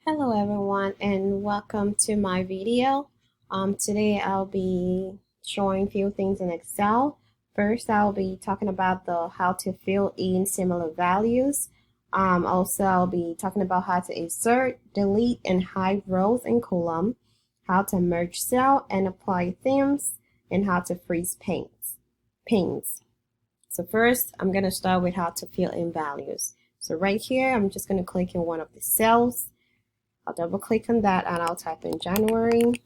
Hello everyone and welcome to my video. Today I'll be showing a few things in Excel. First I'll be talking about the how to fill in similar values. Also I'll be talking about how to insert, delete, and hide rows and columns, how to merge cell and apply themes, and how to freeze panes. So first I'm going to start with how to fill in values. So right here I'm just going to click in one of the cells. I'll double click on that and I'll type in January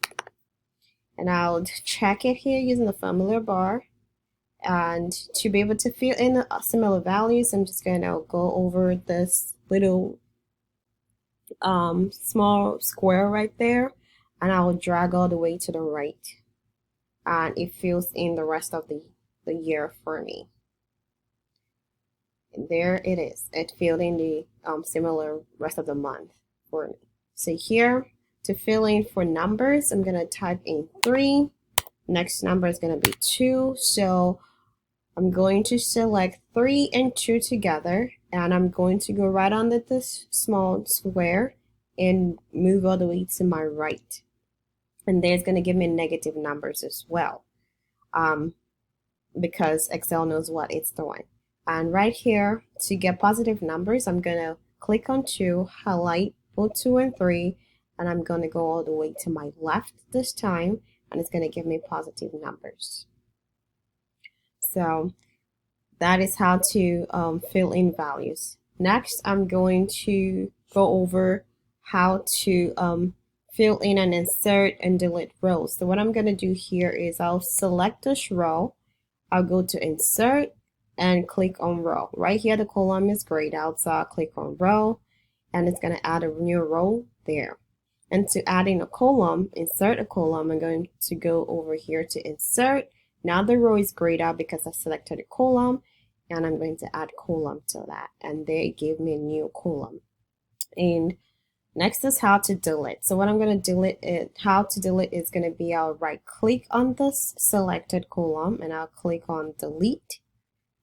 and I'll check it here using the formula bar. And to be able to fill in similar values, I'm just going to go over this little small square right there and I will drag all the way to the right and it fills in the rest of the year for me. And there it is. It filled in the similar rest of the month for me. So here, to fill in for numbers, I'm going to type in 3. Next number is going to be 2. So I'm going to select 3 and 2 together. And I'm going to go right under this small square and move all the way to my right. And there's going to give me negative numbers as well. Because Excel knows what it's doing. And right here, to get positive numbers, I'm going to click on 2, highlight both 2 and 3, and I'm going to go all the way to my left this time, and it's going to give me positive numbers. So that is how to fill in values. Next, I'm going to go over how to fill in and insert and delete rows. So what I'm going to do here is I'll select this row, I'll go to insert and click on row. Right here the column is grayed out, so I'll click on row and it's going to add a new row there. And to add in a column, insert a column, I'm going to go over here to insert. Now the row is grayed out because I selected a column and I'm going to add column to that. And there it gave me a new column. And next is how to delete. So what I'm going to delete is going to be I'll right click on this selected column and I'll click on delete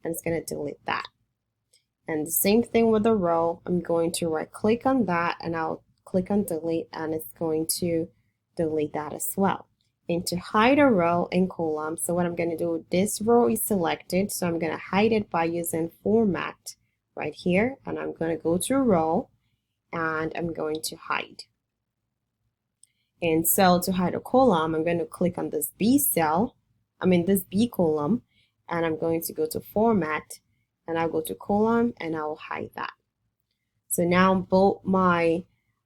and it's going to delete that. And the same thing with the row. I'm going to right click on that and I'll click on delete and it's going to delete that as well. And to hide a row and column, so what I'm going to do, this row is selected, so I'm going to hide it by using format right here, and I'm going to go to row and I'm going to hide. And so to hide a column, I'm going to click on this B column, and I'm going to go to format and I'll go to column and I'll hide that. So now both my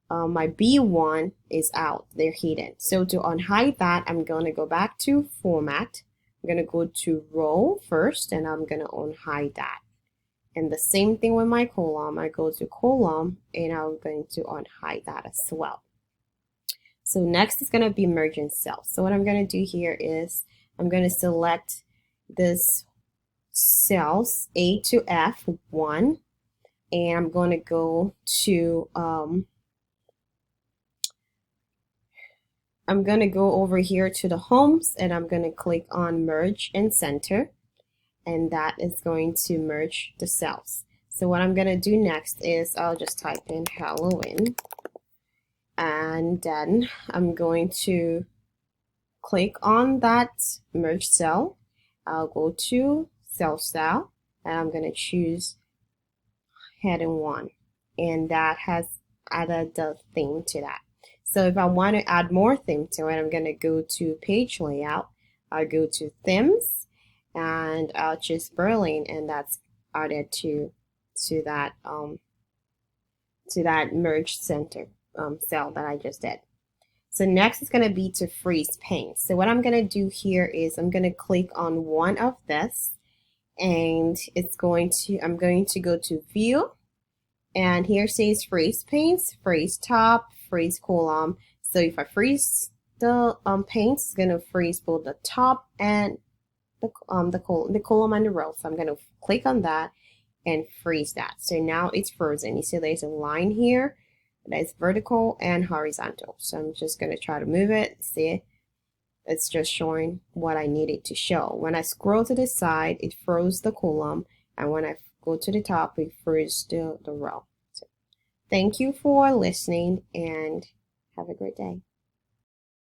B1 is out, they're hidden. So to unhide that, I'm going to go back to format. I'm going to go to row first and I'm going to unhide that. And the same thing with my column. I go to column and I'm going to unhide that as well. So next is going to be merging cells. So what I'm going to do here is I'm going to select this cells A to F1 and I'm going to go to I'm going to go over here to the homes and I'm going to click on merge and center, and that is going to merge the cells. So what I'm going to do next is I'll just type in Halloween and then I'm going to click on that merge cell. I'll go to cell style and I'm going to choose heading 1, and that has added the theme to that. So if I want to add more theme to it, I'm going to go to page layout. I'll go to themes and I'll choose Berlin, and that's added to that merge center cell that I just did. So next is going to be to freeze panes. So what I'm going to do here is I'm going to click on one of this and I'm going to go to view, and here says freeze panes, freeze top, freeze column. So if I freeze the panes, it's going to freeze both the top and the column and the row. So I'm going to click on that and freeze that. So now it's frozen. You see there's a line here that is vertical and horizontal. So I'm just going to try to move it. See, it's just showing what I needed to show. When I scroll to the side, it froze the column, and when I go to the top, it froze the row. So Thank you for listening and have a great day.